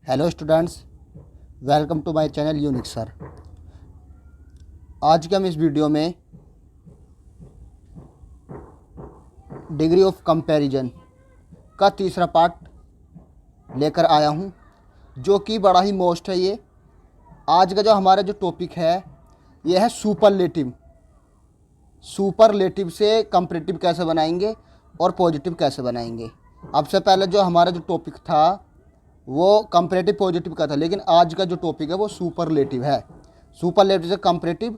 Hello students, welcome to my channel unique sir. आज के हम इस वीडियो में डिग्री ऑफ कंपैरिजन का तीसरा पार्ट लेकर आया हूं, जो कि बड़ा ही मोस्ट है। ये आज का जो हमारा जो टॉपिक है ये है सुपरलेटिव। सुपरलेटिव से कंपैरेटिव कैसे बनाएंगे और पॉजिटिव कैसे बनाएंगे। अब से पहले जो हमारा जो टॉपिक था वो कंपैरेटिव पॉजिटिव का था, लेकिन आज का जो टॉपिक है वो सुपरलेटिव है। सुपरलेटिव से कंपैरेटिव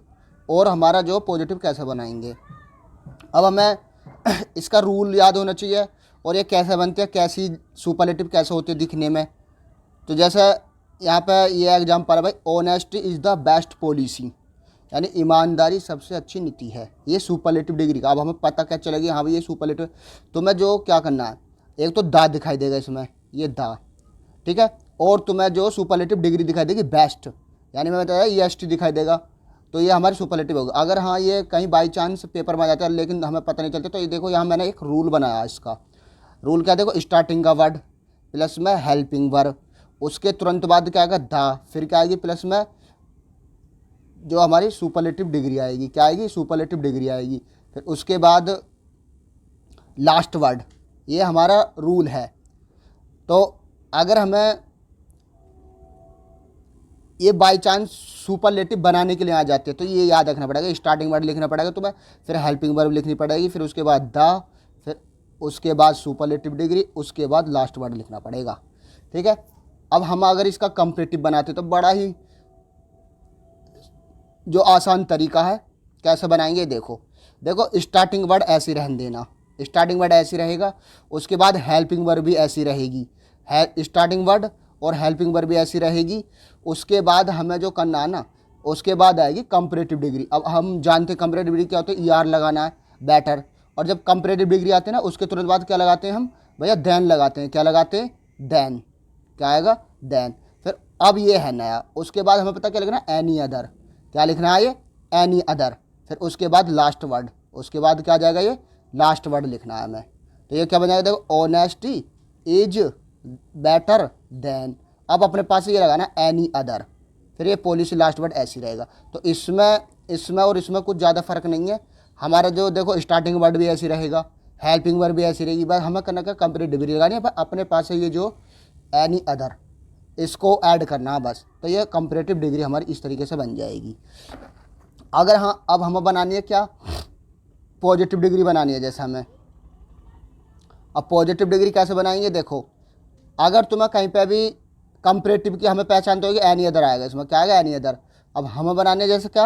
और हमारा जो पॉजिटिव कैसे बनाएंगे। अब हमें इसका रूल याद होना चाहिए और ये कैसे बनते हैं, कैसी सुपरलेटिव कैसे होती है दिखने में। तो जैसे यहाँ पे ये एग्जाम्पल है भाई, honesty is the best policy, यानी ईमानदारी सबसे अच्छी नीति है। ये सुपरलेटिव डिग्री का। अब हमें पता क्या चलेगी, हाँ भाई ये सुपरलेटिव। तुम्हें जो क्या करना है, एक तो दा दिखाई देगा इसमें, ये दा, ठीक है। और तुम्हें जो सुपरलेटिव डिग्री दिखाई देगी बेस्ट, यानी मैं बताया EST दिखाई देगा, तो ये हमारी सुपरलेटिव होगा। अगर हाँ ये कहीं बाई चांस पेपर में आ जाता है लेकिन हमें पता नहीं चलता, तो ये देखो यहाँ मैंने एक रूल बनाया। इसका रूल क्या, देखो स्टार्टिंग का वर्ड प्लस में हेल्पिंग वर्ब, उसके तुरंत बाद क्या आएगा दा, फिर क्या आएगी प्लस में जो हमारी सुपरलेटिव डिग्री आएगी, क्या आएगी सुपरलेटिव डिग्री आएगी। फिर उसके बाद लास्ट वर्ड, ये हमारा रूल है। तो अगर हमें ये बाई चांस सुपरलेटिव बनाने के लिए आ जाते हैं तो ये याद रखना पड़ेगा, स्टार्टिंग वर्ड लिखना पड़ेगा तुम्हें, फिर हेल्पिंग वर्ब लिखनी पड़ेगी, फिर उसके बाद द, फिर उसके बाद सुपरलेटिव डिग्री, उसके बाद लास्ट वर्ड लिखना पड़ेगा, ठीक है। अब हम अगर इसका कंपैरेटिव बनाते तो बड़ा ही जो आसान तरीका है कैसे बनाएंगे। देखो स्टार्टिंग वर्ड ऐसी रहने देना, स्टार्टिंग वर्ड ऐसी रहेगा, उसके बाद हेल्पिंग वर्ब भी ऐसी रहेगी, स्टार्टिंग वर्ड और हेल्पिंग वर्ब भी ऐसी रहेगी। उसके बाद हमें जो करना है ना, उसके बाद आएगी कंपैरेटिव डिग्री। अब हम जानते हैं कंपैरेटिव डिग्री क्या होता है, ER लगाना है, बेटर। और जब कंपैरेटिव डिग्री आते हैं ना, उसके तुरंत बाद क्या लगाते हैं हम भैया, देन लगाते हैं। क्या लगाते हैं, देन, क्या आएगा देन। फिर अब ये है नया, उसके बाद हमें पता क्या लिखना है, एनी अदर, क्या लिखना है ये एनी अदर। फिर उसके बाद लास्ट वर्ड, उसके बाद क्या आ जाएगा, ये लास्ट वर्ड लिखना है हमें। तो ये क्या बन जाएगा, देखो ऑनेस्टी इज बेटर देन। अब अपने पास ये लगाना एनी अदर, फिर ये पॉलिसी लास्ट वर्ड ऐसी रहेगा। तो इसमें और इसमें कुछ ज़्यादा फर्क नहीं है। हमारा जो देखो स्टार्टिंग वर्ड भी ऐसी रहेगा, हेल्पिंग वर्ड भी ऐसी रहेगी, बस हमें करना क्या कंपैरेटिव डिग्री लगानी है। अपने पास है ये जो एनी अदर, इसको ऐड करना है बस। तो ये कंपैरेटिव डिग्री हमारी इस तरीके से बन जाएगी। अगर हाँ अब हमें बनानी है क्या, पॉजिटिव डिग्री बनानी है जैसे हमें। अब पॉजिटिव डिग्री कैसे बनाएंगे, देखो अगर तुम्हें कहीं पे भी कंपैरेटिव की हमें पहचानते होगी, एनी अदर आएगा, इसमें क्या आएगा एनी अदर। अब हमें बनाने जैसे क्या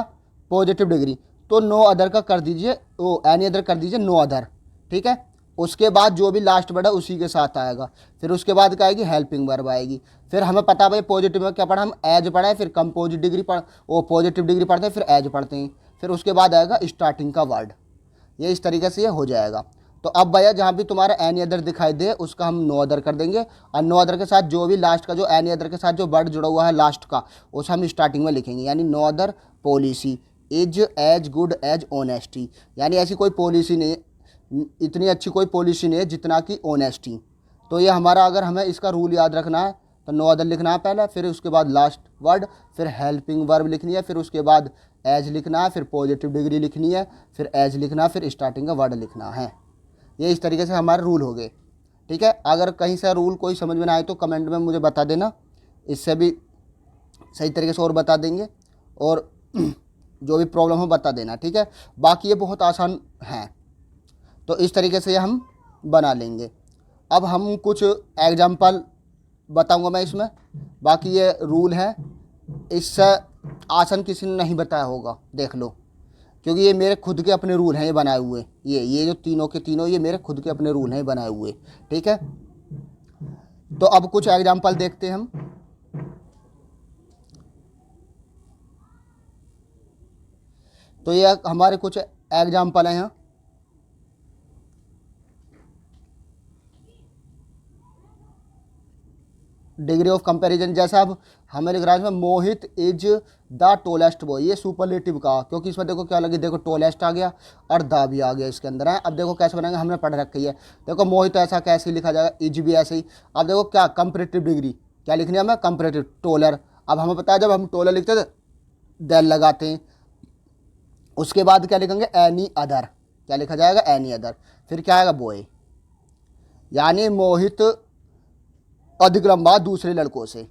पॉजिटिव डिग्री, तो नो अदर का कर दीजिए, वो एनी अदर कर दीजिए नो अदर, ठीक है। उसके बाद जो भी लास्ट वर्ड है उसी के साथ आएगा। फिर उसके बाद क्या आएगी, हेल्पिंग वर्ब आएगी। फिर हमें पता भाई पॉजिटिव में क्या पढ़ा, हम एज पढ़ा है, फिर कंपोजिट डिग्री पढ़, वो पॉजिटिव डिग्री पढ़ते हैं, फिर एज पढ़ते हैं। फिर उसके बाद आएगा स्टार्टिंग का वर्ड। ये इस तरीके से ये हो जाएगा। तो अब भैया जहाँ भी तुम्हारा एनी अदर दिखाई दे उसका हम नो अदर कर देंगे, और नो अदर के साथ जो भी लास्ट का जो एनी अदर के साथ जो वर्ड जुड़ा हुआ है लास्ट का, उसे हम स्टार्टिंग में लिखेंगे। यानी no other policy is as good as honesty, यानी ऐसी कोई पॉलिसी नहीं, इतनी अच्छी कोई पॉलिसी नहीं है जितना कि ऑनेस्टी। तो ये हमारा, अगर हमें इसका रूल याद रखना है तो नो अदर लिखना है पहले, फिर उसके बाद लास्ट वर्ड, फिर हेल्पिंग वर्ब लिखनी है, फिर उसके बाद एज लिखना है, फिर पॉजिटिव डिग्री लिखनी है, फिर एज लिखना है, फिर स्टार्टिंग का वर्ड लिखना है। ये इस तरीके से हमारे रूल हो गए, ठीक है। अगर कहीं से रूल कोई समझ में ना आए तो कमेंट में मुझे बता देना, इससे भी सही तरीके से और बता देंगे, और जो भी प्रॉब्लम हो बता देना, ठीक है। बाकी ये बहुत आसान है, तो इस तरीके से ये हम बना लेंगे। अब हम कुछ एग्जाम्पल बताऊंगा मैं इसमें, बाकी ये रूल है, इससे आसान किसी ने नहीं बताया होगा, देख लो, क्योंकि ये मेरे खुद के अपने रूल हैं ये बनाए हुए। ये जो तीनों के तीनों ये मेरे खुद के अपने रूल हैं बनाए हुए, ठीक है। तो अब कुछ एग्जाम्पल देखते हैं हम। तो ये हमारे कुछ एग्जाम्पल हैं यहाँ। डिग्री ऑफ कंपैरिजन, जैसा अब हमें लिख रहा है इसमें मोहित इज द टोलेस्ट बॉय, ये सुपरलेटिव का, क्योंकि इसमें देखो क्या लगी, देखो टोलेस्ट आ गया और द भी आ गया इसके अंदर है। अब देखो कैसे बनाएंगे, हमने पढ़ रखी है। देखो मोहित ऐसा कैसे लिखा जाएगा, इज भी ऐसे ही। अब देखो क्या कंपैरेटिव डिग्री, क्या लिखने हमें, कंपैरेटिव टोलर। अब हमें पता है जब हम टोलर लिखते थे देन लगाते हैं, उसके बाद क्या लिखेंगे, एनी अदर, क्या लिखा जाएगा, एनी अदर, फिर क्या आएगा, बॉय, यानी मोहित अधिक लंबा दूसरे लड़कों से।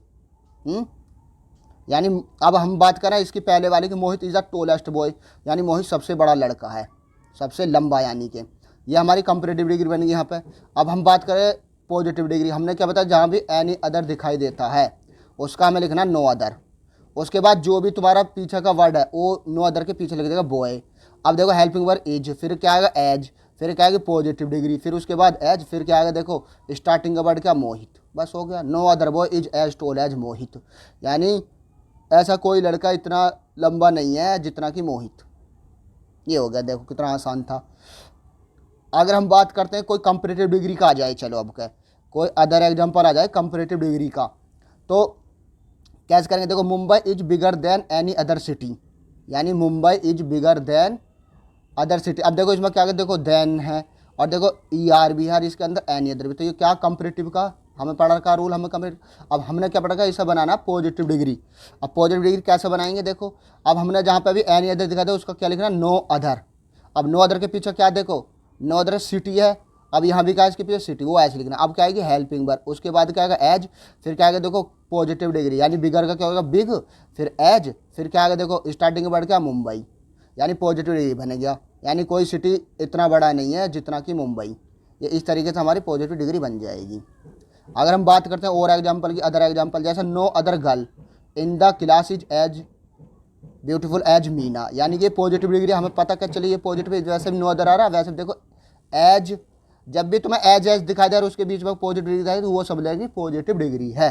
यानी अब हम बात करें इसकी पहले वाले की, मोहित इज़ द टोलेस्ट बॉय, यानी मोहित सबसे बड़ा लड़का है, सबसे लंबा, यानी कि ये हमारी कंपैरेटिव डिग्री बन गई यहाँ पे। अब हम बात करें पॉजिटिव डिग्री, हमने क्या बताया, जहाँ भी एनी अदर दिखाई देता है उसका हमें लिखना नो अदर। उसके बाद जो भी तुम्हारा पीछे का वर्ड है वो नो अदर के पीछे लिख देगा बॉय। अब देखो हेल्पिंग वर्ब इज, फिर क्या आएगा, एज, फिर क्या आएगा, पॉजिटिव डिग्री, फिर उसके बाद एज, फिर क्या आएगा, देखो स्टार्टिंग का वर्ड क्या, मोहित, बस हो गया। No other boy is as tall as Mohit, यानी ऐसा कोई लड़का इतना लंबा नहीं है जितना कि मोहित। ये हो गया, देखो कितना आसान था। अगर हम बात करते हैं कोई कंपैरेटिव डिग्री का आ जाए, चलो अब क्या कोई अदर एग्जांपल आ जाए कंपैरेटिव डिग्री का, तो कैसे करेंगे, देखो Mumbai is bigger than any other city, यानी Mumbai is bigger than other city. अब देखो इसमें क्या है, देखो देन है और देखो ER भी है, इसके अंदर एनी अदर भी, तो ये क्या कंपैरेटिव का हमें पढ़ा का रूल, हमें कंपैरेटिव। अब हमने क्या पढ़ा, इसे बनाना पॉजिटिव डिग्री। अब पॉजिटिव डिग्री कैसे बनाएंगे, देखो अब हमने जहाँ पे भी एनी अदर दिखा था उसका क्या लिखना, नो अदर। अब नो अदर के पीछे क्या, देखो नो अदर सिटी है, अब यहाँ भी क्या है इसके पीछे सिटी, वो ऐसे लिखना। अब क्या आएगी, हेल्पिंग वर्ब, उसके बाद क्या आएगा, एज, फिर क्या आएगा, देखो पॉजिटिव डिग्री, यानी बिगर का क्या होगा, बिग, फिर एज, फिर क्या आएगा, देखो स्टार्टिंग वर्ड क्या, मुंबई, यानी पॉजिटिव डिग्री बन गया, यानी कोई सिटी इतना बड़ा नहीं है जितना कि मुंबई। ये इस तरीके से हमारी पॉजिटिव डिग्री बन जाएगी। अगर हम बात करते हैं और एग्जाम्पल की, अदर एग्जाम्पल, जैसे no other girl in the class is as beautiful as Meena, यानी कि पॉजिटिव डिग्री हमें पता क्या चली, ये पॉजिटिव, वैसे भी नो अदर आ रहा है, वैसे देखो एज, जब भी तुम्हें एज एज दिखाई दे रहा है उसके बीच में पॉजिटिव डिग्री दिखाई, तो वो समझ लेगी पॉजिटिव डिग्री है।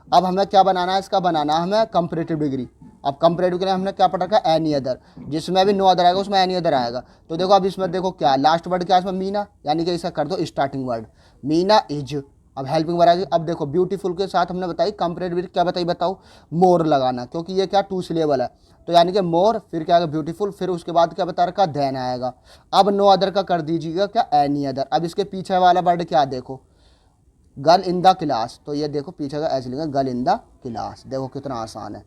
अब हमें क्या बनाना है, इसका बनाना हमें कंपैरेटिव डिग्री। अब कंपैरेटिव के लिए हमने क्या पढ़ रखा है, एनी अदर, जिसमें भी नो अदर आएगा उसमें एनी अदर आएगा। तो देखो अब इसमें देखो क्या लास्ट वर्ड क्या है इसमें, मीना, यानी कि इसे कर दो स्टार्टिंग वर्ड, मीना इज। अब हेल्पिंग वर्ड आ गई। अब देखो ब्यूटीफुल के साथ हमने बताई कंपैरेटिव क्या बताई, बताओ, मोर लगाना, क्योंकि ये क्या टू सिलेबल है, तो यानी कि मोर, फिर क्या आएगा ब्यूटीफुल, फिर उसके बाद क्या बता रखा, देन आएगा। अब नो अदर का कर दीजिएगा क्या, एनी अदर। अब इसके पीछे वाला वर्ड क्या, देखो गर्ल इन द क्लास, तो ये देखो पीछे का ऐसे लिखा, गर्ल इन द क्लास, देखो कितना आसान है।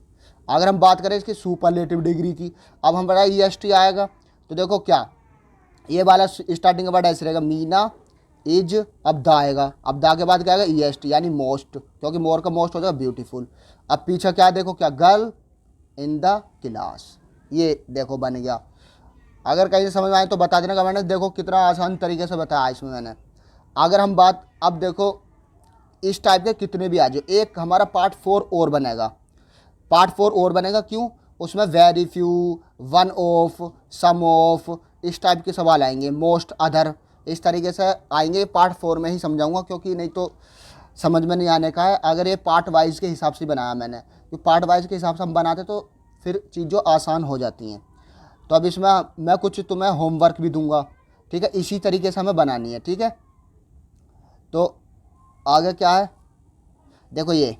अगर हम बात करें इसकी सुपरलेटिव डिग्री की, अब हम बता EST आएगा, तो देखो क्या ये वाला स्टार्टिंग का वर्ड ऐसे रहेगा, मीना इज, अब दा आएगा, अब दा के बाद क्या आएगा, EST, यानी मोस्ट, क्योंकि मोर का मोस्ट हो जाएगा ब्यूटीफुल। अब पीछे क्या देखो क्या, गर्ल इन द क्लास, ये देखो बन गया। अगर कहीं से समझ में आए तो बता देना कमेंट में, देखो कितना आसान तरीके से बताया इसमें मैंने। अगर हम बात, अब देखो इस टाइप के कितने भी आ जाए, एक हमारा पार्ट 4 और बनेगा, पार्ट 4 और बनेगा, क्यों, उसमें very few, one of, some of, इस टाइप के सवाल आएंगे, मोस्ट, अदर, इस तरीके से आएंगे। पार्ट 4 में ही समझाऊंगा, क्योंकि नहीं तो समझ में नहीं आने का है। अगर ये पार्ट वाइज के हिसाब से बनाया मैंने, तो पार्ट वाइज के हिसाब से हम बनाते तो फिर चीज़ें आसान हो जाती हैं। तो अब इसमें मैं कुछ तुम्हें होमवर्क भी दूंगा, ठीक है, इसी तरीके से हमें बनानी है, ठीक है। तो आगे क्या है, देखो ये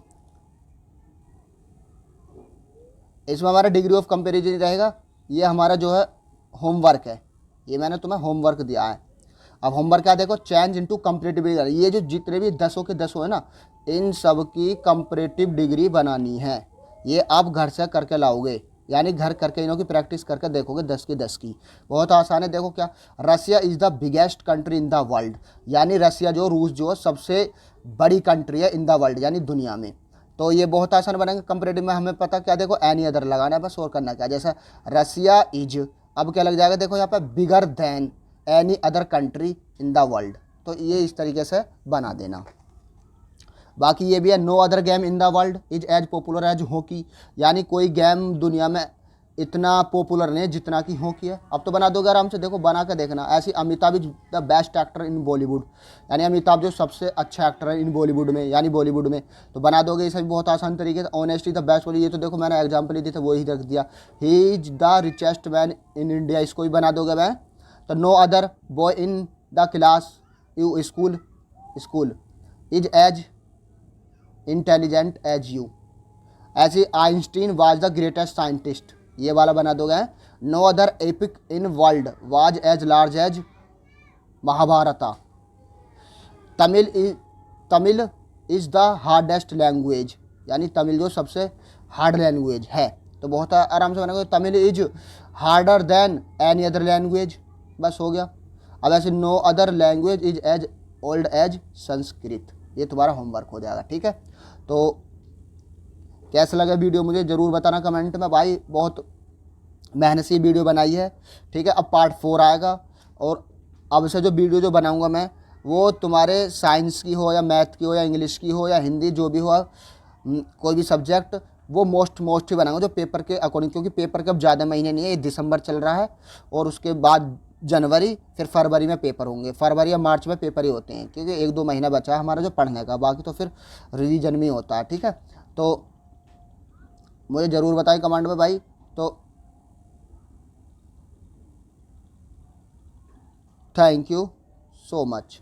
इसमें हमारा डिग्री ऑफ कंपैरिजन रहेगा, ये हमारा जो है होमवर्क है, ये मैंने तुम्हें होमवर्क दिया है। अब होमवर्क क्या, देखो चेंज इनटू कंपैरेटिव डिग्री, ये जो जितने भी 10 के 10 है ना, इन सब की कंपैरेटिव डिग्री बनानी है, ये आप घर से करके लाओगे, यानी घर करके इन्हों की प्रैक्टिस करके देखोगे 10 की 10 की, बहुत आसान है। देखो क्या, Russia is the biggest country in the world, यानी रसिया जो, रूस जो सबसे बड़ी कंट्री है इन द वर्ल्ड, यानी दुनिया में। तो ये बहुत आसान बनेंगे कंपैरेटिव में, हमें पता क्या, देखो एनी अदर लगाना है बस, और करना क्या, जैसा रसिया इज, अब क्या लग जाएगा, देखो यहाँ पे बिगर than any other country in the world, तो ये इस तरीके से बना देना। बाकी ये भी है, no other game in the world is as popular as hockey, यानी कोई गेम दुनिया में इतना पॉपुलर नहीं जितना कि हॉकी है। अब तो बना दोगे आराम से, देखो बना के देखना। ऐसी Amitabh is the best actor in Bollywood, यानी अमिताभ जो सबसे अच्छा एक्टर है इन बॉलीवुड में, यानी बॉलीवुड में, तो बना दोगे इसे भी बहुत आसान तरीके से। ऑनेस्टली द बेस्ट बोली, ये तो देखो मैंने एग्जाम्पल ही दी था वही रख दिया। He is the richest man in India, इसको ही बना दोगे मैं। तो no other boy in the class you school is as intelligent as you, ऐसे Einstein was the greatest scientist, ये वाला बना दोगे। No other epic in world was as large as Mahabharata, Tamil is the hardest language, यानी तमिल जो सबसे hard language है। तो बहुत आराम से बनेगा, Tamil is harder than any other language, बस हो गया। अब ऐसे no other language is as old as Sanskrit, ये तुम्हारा होमवर्क हो जाएगा, ठीक है। तो कैसा लगा वीडियो मुझे ज़रूर बताना कमेंट में भाई, बहुत मेहनत से वीडियो बनाई है, ठीक है। अब पार्ट 4 आएगा, और अब से जो वीडियो जो बनाऊंगा मैं, वो तुम्हारे साइंस की हो या मैथ की हो या इंग्लिश की हो या हिंदी, जो भी हो, कोई भी सब्जेक्ट, वो मोस्ट ही बनाऊंगा जो पेपर के अकॉर्डिंग, क्योंकि पेपर के अब ज़्यादा महीने नहीं है, ये दिसंबर चल रहा है, और उसके बाद जनवरी, फिर फरवरी में पेपर होंगे, फरवरी या मार्च में पेपर ही होते हैं, क्योंकि 1-2 महीना बचा है हमारा जो पढ़ने का, बाकी तो फिर रिवीजन में होता है, ठीक है। तो मुझे ज़रूर बताएं कमेंट में भाई। तो थैंक यू सो मच।